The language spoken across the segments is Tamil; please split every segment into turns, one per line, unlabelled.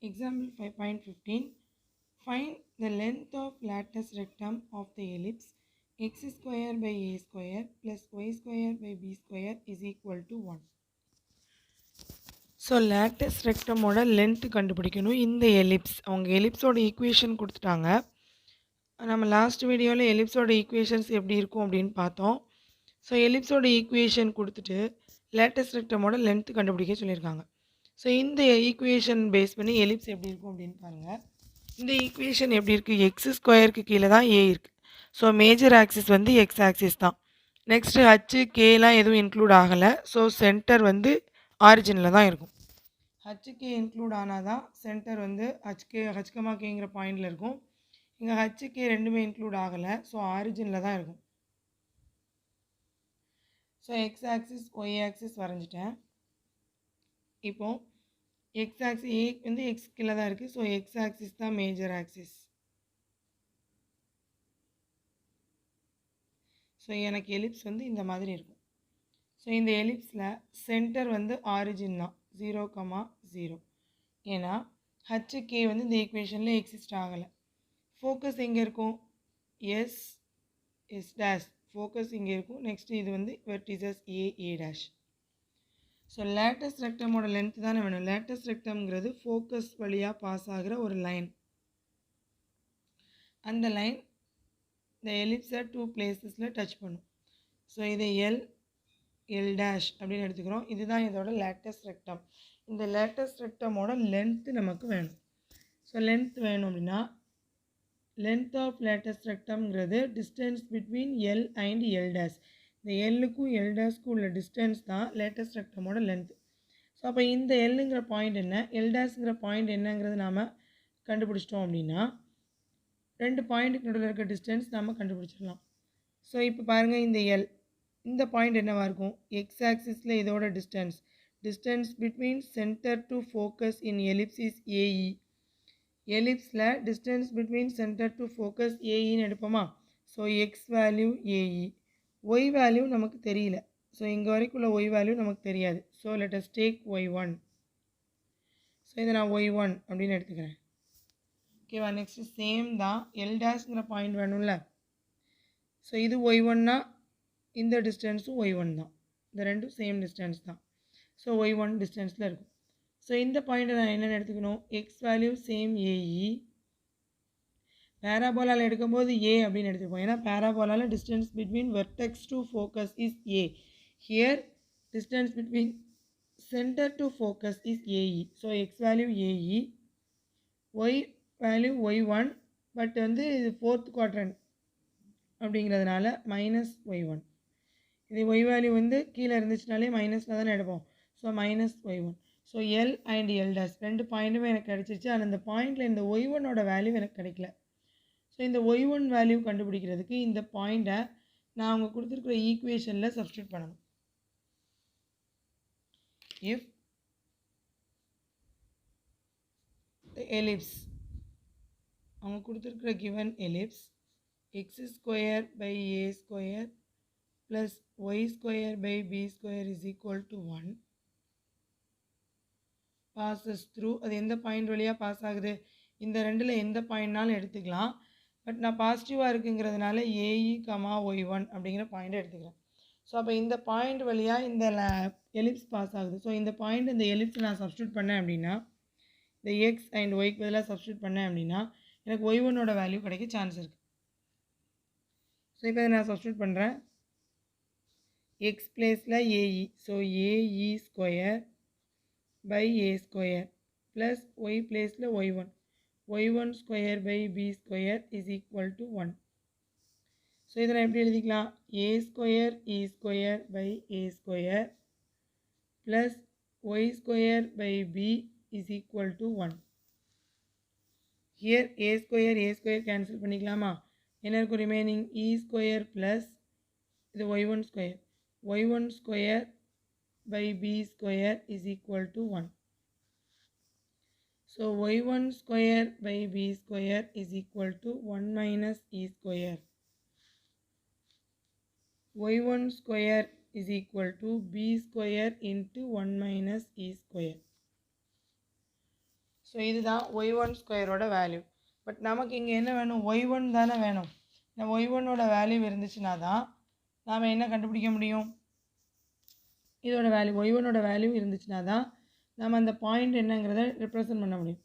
Example 5.15. Find the length of latus rectum of the ellipse x square by a square plus y square by b square is equal to 1. So latus ரெக்டமோட லென்த்து கண்டுபிடிக்கணும். இந்த எலிப்ஸ் அவங்க எலிப்ஸோட ஈக்குவேஷன் கொடுத்துட்டாங்க. நம்ம லாஸ்ட் வீடியோவில் எலிப்ஸோட ஈக்குவேஷன்ஸ் எப்படி இருக்கும் அப்படின்னு பார்த்தோம். ஸோ எலிப்ஸோட ஈக்குவேஷன் கொடுத்துட்டு லேட்டஸ் ரெக்டமோட லென்த்து கண்டுபிடிக்க சொல்லியிருக்காங்க. ஸோ இந்த ஈக்குவேஷன் பேஸ் பண்ணி எலிப்ஸ் எப்படி இருக்கும் அப்படின்னு பாருங்கள். இந்த ஈக்குவேஷன் எப்படி இருக்குது? எக்ஸ் ஸ்கொயருக்கு கீழே தான் ஏ இருக்குது. ஸோ மேஜர் ஆக்சிஸ் வந்து எக்ஸ் ஆக்சிஸ் தான். நெக்ஸ்ட்டு ஹச்சு கேலாம் எதுவும் இன்க்ளூட் ஆகலை. ஸோ சென்டர் வந்து ஆரிஜினில் தான் இருக்கும். ஹச்சுக்கே இன்க்ளூட் ஆனால் தான் சென்டர் வந்து ஹச்கமா கேங்கிற பாயிண்டில் இருக்கும். இங்கே ஹச்சுக்கே ரெண்டுமே இன்க்ளூட் ஆகலை. ஸோ ஆரிஜினில் தான் இருக்கும். So x axis y axis வரைஞ்சிட்டேன். இப்போது எக்ஸ் ஆக்சிஸ் ஏ வந்து எக்ஸ் கீழே தான் இருக்குது. ஸோ எக்ஸ் ஆக்சிஸ் தான் மேஜர் ஆக்சிஸ். ஸோ எனக்கு எலிப்ஸ் வந்து இந்த மாதிரி இருக்கும். ஸோ இந்த எலிப்ஸில் சென்டர் வந்து ஆரிஜின் தான் 0,0. ஏன்னா ஹச்சுகே வந்து இந்த ஈக்குவேஷனில் எக்ஸிஸ்ட் ஆகலை. ஃபோக்கஸ் எங்கே இருக்கும்? எஸ் டேஷ் ஃபோக்கஸ் இங்கே இருக்கும். நெக்ஸ்ட்டு இது வந்து vertices a dash. So latus ரெக்டமோட லென்த் தானே வேணும். லேட்டஸ் ரெக்டம்ங்கிறது ஃபோக்கஸ் வழியாக பாஸ் ஆகிற ஒரு லைன். அந்த லைன் இந்த எலிப்ஸை 2 பிளேசஸில் டச் பண்ணும். ஸோ இதை எல் டேஷ் அப்படின்னு எடுத்துக்கிறோம். இதுதான் இதோட லேட்டஸ்ட் ரெக்டம். இந்த லேட்டஸ்ட் ரெக்டமோட லென்த்து நமக்கு வேணும். ஸோ லென்த் வேணும் அப்படின்னா லென்த் ஆஃப் லேட்டஸ்ட் ரெக்டம்ங்கிறது distance between l and L dash. இந்த எல்லுக்கும் எல் டேஷ்க்கும் உள்ள டிஸ்டன்ஸ் தான் லேட்டஸ்ட் ரெக்டமோட லென்த்து. ஸோ அப்போ இந்த எல்லுங்கிற பாயிண்ட் என்ன, எல் டேஷ்ங்கிற பாயிண்ட் என்னங்கிறது நாம் கண்டுபிடிச்சிட்டோம் அப்படின்னா 2 பாயிண்ட்டுக்கு நடுவில் இருக்க டிஸ்டன்ஸ் நாம் கண்டுபிடிச்சிடலாம். ஸோ இப்போ பாருங்கள், இந்த எல் இந்த பாயிண்ட் என்னவாக இருக்கும்? எக்ஸ் ஆக்சிஸில் இதோட distance between centre to focus in ellipse is a e. எலிப்ஸில் distance between centre to focus ஏஇன்னு எடுப்போமா? So x value a e. Y value நமக்கு தெரியல. ஸோ இங்கே வரைக்கும் உள்ள ஒய் வேல்யூ நமக்கு தெரியாது. So let us take y1. So இதை நான் y1 அப்படின்னு எடுத்துக்கிறேன். ஓகேவா? நெக்ஸ்ட்டு சேம் தான் எல் டேஷ்ங்கிற பாயிண்ட் வேணும்ல. ஸோ இது y1னா இந்த டிஸ்டன்ஸும் y1 தான். இந்த ரெண்டும் சேம் டிஸ்டன்ஸ் தான். ஸோ y1 டிஸ்டன்ஸில் இருக்கும். ஸோ இந்த பாயிண்ட்டை நான் என்னென்னு எடுத்துக்கணும்? X value same a e. பேராபோலாவில் எடுக்கும்போது ஏ அப்படின்னு எடுத்துப்போம். ஏன்னா பேராபோலாவில் distance between vertex to focus is a. Here distance between centre to focus is a e. So x value a e, y value y1. But வந்து இது 4th குவாட்ரண்ட் அப்படிங்கிறதுனால -y1. இது ஒய் வேல்யூ வந்து கீழே இருந்துச்சுனாலே மைனஸில் தானே எடுப்போம். So -y1. So L and L dash 2 பாயிண்ட்டுமே எனக்கு கிடச்சிச்சு. ஆனால் இந்த பாயிண்டில் இந்த y1ஓட வேல்யூ எனக்கு கிடைக்கல. ஸோ இந்த y1 வேல்யூ கண்டுபிடிக்கிறதுக்கு இந்த பாயிண்ட்டை நான் அவங்க கொடுத்துருக்குற ஈக்குவேஷனில் சப்ஸ்டியூட் பண்ணணும். இஃப் எலிப்ஸ் அவங்க கொடுத்துருக்குற given ellipse x square by a square plus y square by b square is equal to 1 passes through. அது எந்த பாயிண்ட் வழியாக பாஸ் ஆகுது? இந்த ரெண்டில் எந்த பாயிண்ட்னாலும் எடுத்துக்கலாம். பட் நான் பாசிட்டிவாக இருக்குங்கிறதுனால ஏஇ y1 அப்படிங்கிற பாயிண்ட்டை எடுத்துக்கிறேன். ஸோ அப்போ இந்த பாயிண்ட் வழியாக இந்த எலிப்ஸ் பாஸ் ஆகுது. ஸோ இந்த பாயிண்ட் இந்த எலிப்ஸ் நான் சப்ஸ்டியூட் பண்ணேன் அப்படின்னா, இந்த எக்ஸ் அண்ட் ஒய்க்கு பதிலாக சப்ஸ்டியூட் பண்ணேன் அப்படின்னா எனக்கு y1ஓட வேல்யூ கிடைக்க சான்ஸ் இருக்குது. ஸோ இப்போ நான் சப்ஸ்டியூட் பண்ணுறேன். எக்ஸ் பிளேஸில் a e. So a e square by a square plus y பிளேஸில் y1 square by b square is equal to 1. So இதை நான் எப்படி எழுதிக்கலாம்? A square e square by a square plus y square by b is equal to 1. Here a square cancel பண்ணிக்கலாமா? என்ன இருக்கும் ரிமைனிங்? இ ஸ்கொயர் ப்ளஸ் இது y1 square by b square is equal to 1. So y1 square by b square is equal to 1 minus e square. y1 square is equal to b square into 1 minus e square. So இதுதான் ஒய்1 ஸ்கொயரோட வேல்யூ. பட் நமக்கு இங்கே என்ன வேணும், ஒய்1 தானே வேணும். இந்த ஒய்1ஓட வேல்யூ இருந்துச்சுன்னா தான் நாம் என்ன கண்டுபிடிக்க முடியும், இதோட வேல்யூ ஒய்1ஓட வேல்யூ இருந்துச்சுன்னா தான் நம்ம அந்த பாயிண்ட் என்னங்கிறத ரெப்ரசன்ட் பண்ண முடியும்.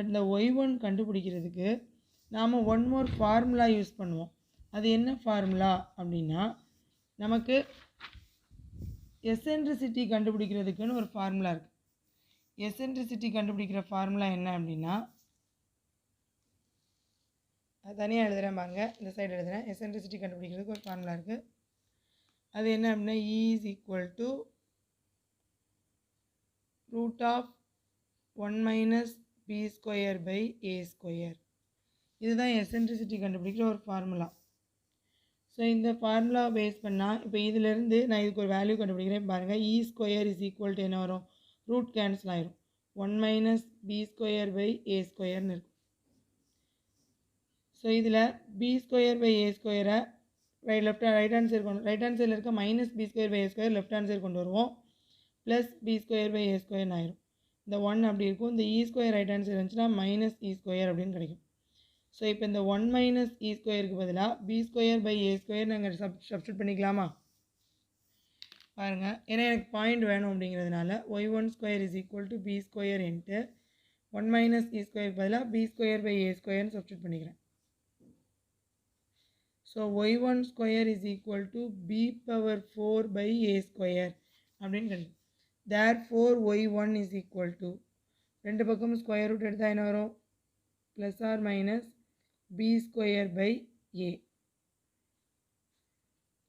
இந்த ஒய்1 கண்டுபிடிக்கிறதுக்கு நாம் ஒன் மோர் ஃபார்முலா யூஸ் பண்ணுவோம். அது என்ன ஃபார்முலா அப்படின்னா, நமக்கு எசென்ட்ரிசிட்டி கண்டுபிடிக்கிறதுக்குன்னு ஒரு ஃபார்முலா இருக்குது. எசென்ட்ரிசிட்டி கண்டுபிடிக்கிற ஃபார்முலா என்ன அப்படின்னா, அது தனியாக எழுதுகிறேன் பாருங்க, இந்த சைடு எழுதுகிறேன். எசென்ட்ரிசிட்டி கண்டுபிடிக்கிறதுக்கு ஒரு ஃபார்முலா இருக்குது. அது என்ன அப்படின்னா, E is equal to root of 1 minus b square by a square. இதுதான் எசென்ட்ரிசிட்டி கண்டுபிடிக்கிற ஒரு ஃபார்முலா. ஸோ இந்த ஃபார்முலா பேஸ் பண்ணால் இப்போ இதிலேருந்து நான் இதுக்கு ஒரு வேல்யூ கண்டுபிடிக்கிறேன் பாருங்கள். E square is equal to என்ன வரும், ரூட் கேன்சல் ஆயிரும், 1 minus b square by a squareன்னு இருக்கும். ஸோ இதில் b square by a square right hand சைடில் இருக்க minus b square by a square left hand side கொண்டு வருவோம், plus b square by a squareன்னு ஆயிரும். இந்த 1 அப்படி இருக்கும். இந்த e square right hand side இருந்துச்சுன்னா மைனஸ் e ஸ்கொயர் அப்படின்னு கிடைக்கும். ஸோ இப்போ இந்த 1 மைனஸ் e ஸ்கொயருக்கு பதிலாக b square by a square நாங்கள் சப்ஸ்டியூட் பண்ணிக்கலாமா பாருங்கள். ஏன்னா எனக்கு பாயிண்ட் வேணும் அப்படிங்கிறதுனால y1 square is equal to b square into 1 minus e ஸ்கொயருக்கு பதிலாக b ஸ்கொயர் பை a ஸ்கொயர்னு சப்ஸ்டியூட் பண்ணிக்கிறேன். So y1 square is equal to b power 4 by a square அப்படின்னு கிடைக்கும். therefore y1 is equal to, ரெண்டு பக்கமும் ஸ்கொயர் ரூட் எடுத்தால் என்ன வரும், plus or minus b square by a.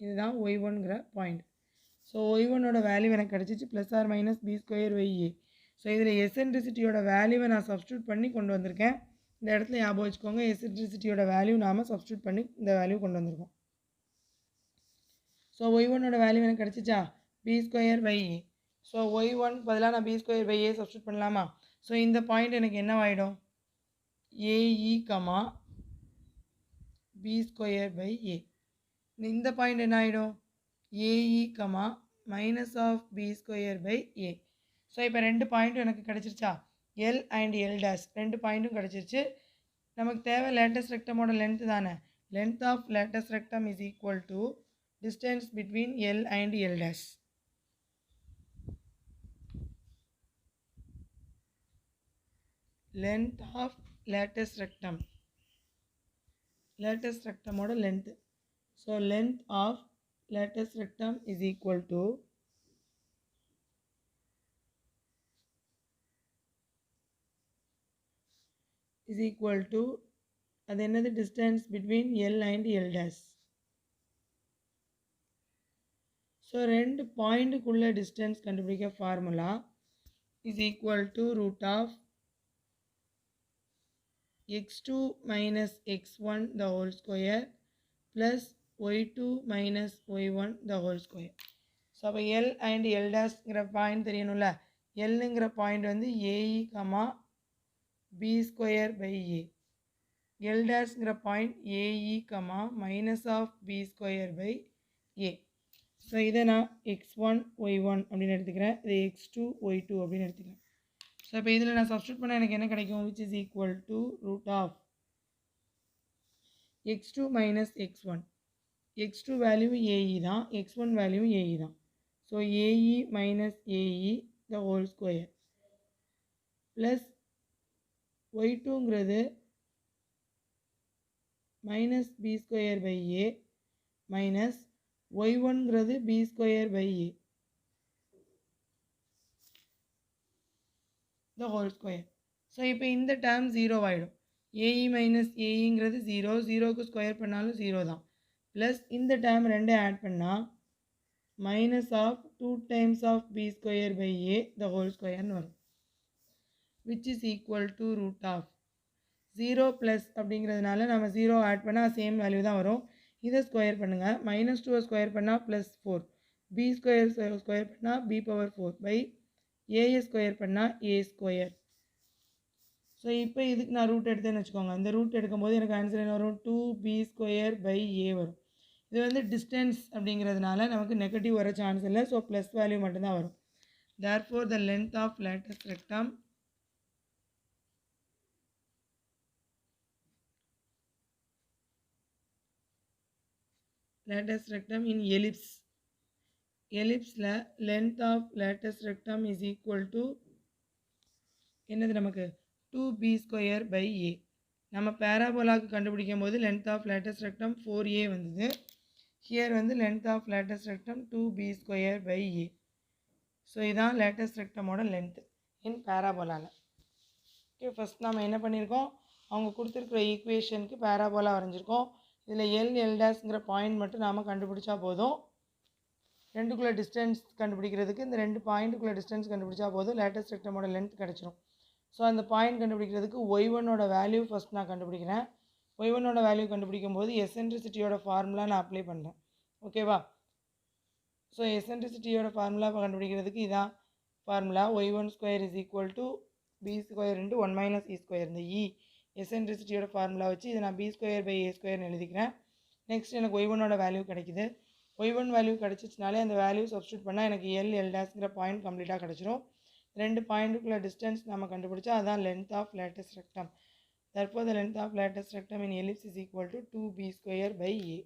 இதுதான் y1ங்கிற பாயிண்ட். ஸோ y1ஓட வேல்யூ எனக்கு கிடச்சிச்சு, plus or minus b square by a. So இதில் எசென்ட்ரிசிட்டியோட வேல்யூவை நான் சப்ஸ்டியூட் பண்ணி கொண்டு வந்திருக்கேன். இந்த இடத்துல ஞாபகம் வச்சுக்கோங்க, எசென்ட்ரிசிட்டியோட வேல்யூ நாம் சப்ஸ்டியூட் பண்ணி இந்த வேல்யூ கொண்டு வந்திருக்கோம். ஸோ y1ஓட வேல்யூ எனக்கு கிடச்சிச்சா, b square by a. So y1 பதிலாக நான் b square by a substitute பண்ணலாமா. ஸோ இந்த பாயிண்ட் எனக்கு என்ன ஆகிடும், ae comma b square by a. இந்த பாயிண்ட் என்ன ஆகிடும், ae comma minus of b square by a. So இப்போ ரெண்டு பாயிண்ட்டும் எனக்கு கிடச்சிருச்சா, எல் அண்ட் எல் டேஷ் ரெண்டு பாயிண்ட்டும் கிடச்சிருச்சு. நமக்கு தேவை லேட்டஸ்ட் ரெக்டமோட லென்த் தானே. Length of latus rectum is equal to distance between l and L dash. length of lattice rectum, lattice rectum ஓட length. So length of lattice rectum is equal to அது என்னது, distance between L and L dash. So ரெண்டு பாயிண்ட்டுக்குள்ள டிஸ்டன்ஸ் கண்டுபிடிக்க formula is equal to root of x2 minus x1 the whole square plus y2 minus y1 the whole square. So அப்போ L and L டேஷ்ங்கிற பாயிண்ட் தெரியணும்ல. எல்லுங்கிற பாயிண்ட் வந்து a e comma b square by a. L டேஷ்ங்கிற point a e comma minus of B square by a. So இதை நான் x1 y1 அப்படின்னு எடுத்துக்கிறேன், இது x2 y2 அப்படின்னு எடுத்துக்கிறேன். ஸோ இப்போ இதில் நான் சப்ஸ்டியூட் பண்ணால் எனக்கு என்ன கிடைக்கும், which is equal to root of x2 minus x1. x2 value a e தான், x1 வேல்யூ ஏஇ தான். So a e minus a e the whole square plus y2ங்கிறது minus b square by a minus y1ங்கிறது b square by a the whole square. So இப்போ இந்த டேர்ம் 0 ஆகிடும். ஏஇ மைனஸ் ஏஇங்கிறது 0, 0க்கு ஸ்கொயர் பண்ணாலும் 0 தான். ப்ளஸ் இந்த டேர்ம் ரெண்டே ஆட் பண்ணால் minus of 2 times of B square by A the whole ஸ்கொயர்னு வரும், which is equal to root of 0 plus அப்படிங்கிறதுனால நம்ம 0 ஆட் பண்ணால் சேம் வேல்யூ தான் வரும். இதை ஸ்கொயர் பண்ணுங்கள், மைனஸ் 2 ஸ்கொயர் பண்ணால் ப்ளஸ் 4, பி ஸ்கொயர் பண்ணால் B power 4 by A A square பண்ணால் ஏ ஸ்கொயர். ஸோ இப்போ இதுக்கு நான் ரூட் எடுத்தேன்னு வச்சுக்கோங்க. இந்த ரூட் எடுக்கும்போது எனக்கு ஆன்சர் என்ன வரும், 2b ஸ்கொயர் பை ஏ வரும். இது வந்து டிஸ்டன்ஸ் அப்படிங்கிறதுனால நமக்கு நெகட்டிவ் வர சான்ஸ் இல்லை. ஸோ ப்ளஸ் வேல்யூ மட்டும்தான் வரும். Therefore the length of latus rectum lattice rectum in ellipse. Ellipseல length of lattice rectum is equal to என்னது நமக்கு 2b square by a. நம்ம பேராபோலாக்கு கண்டுபிடிக்கும் போது length of lattice rectum 4a வந்தது. ஹியர் வந்து length of lattice rectum 2b square by a. ஸோ இதான் lattice rectumோட லென்த் இன் பேராபோலாவில். ஓகே, ஃபஸ்ட் நம்ம என்ன பண்ணியிருக்கோம், அவங்க கொடுத்துருக்குற ஈக்குவேஷனுக்கு பேராபோலா வரைஞ்சிருக்கோம். இதில் எல் டேஷ்ங்கிற பாயிண்ட் மட்டும் நாம் கண்டுபிடிச்சா போதும். ரெண்டுக்குள்ளே டிஸ்டன்ஸ் கண்டுபிடிக்கிறதுக்கு இந்த ரெண்டு பாயிண்ட்டுக்குள்ளே டிஸ்டன்ஸ் கண்டுபிடிச்சா போதும், lattice rectumோட லென்த் கிடச்சிரும். ஸோ அந்த பாயிண்ட் கண்டுபிடிக்கிறதுக்கு y1ஓட வேல்யூ ஃபஸ்ட் நான் கண்டுபிடிக்கிறேன். y1ஓட வேல்யூ கண்டுபிடிக்கும் போது எசென்ட்ரிசிட்டியோட ஃபார்முலா நான் அப்ளை பண்ணுறேன். ஓகேவா? ஸோ எசென்ட்ரிசிட்டியோட ஃபார்முலா கண்டுபிடிக்கிறதுக்கு இதான் formula. y1 square is equal to B square into 1 minus E square. இந்த இ எசென்ட்ரிசிட்டியோட ஃபார்முலா வச்சு இதை நான் பி ஸ்கொயர் பை ஏ ஸ்கொயர்னு எழுதிக்கிறேன். நெக்ஸ்ட் எனக்கு y1ஓட வேல்யூ கிடைக்குது. y1 வேல்யூ கிடச்சிச்சினாலே அந்த வேல்யூ சப்ஸ்டியூட் பண்ணால் எனக்கு எல் டேஷ்ங்கிற பாயிண்ட் கம்ப்ளீட்டாக கிடச்சிரும். ரெண்டு பாயிண்ட்டுக்குள்ள டிஸ்டன்ஸ் நம்ம கண்டுபிடிச்சா அதான் length of lattice rectum. Therefore the length of lattice rectum in ellipse is equal to 2b square by a.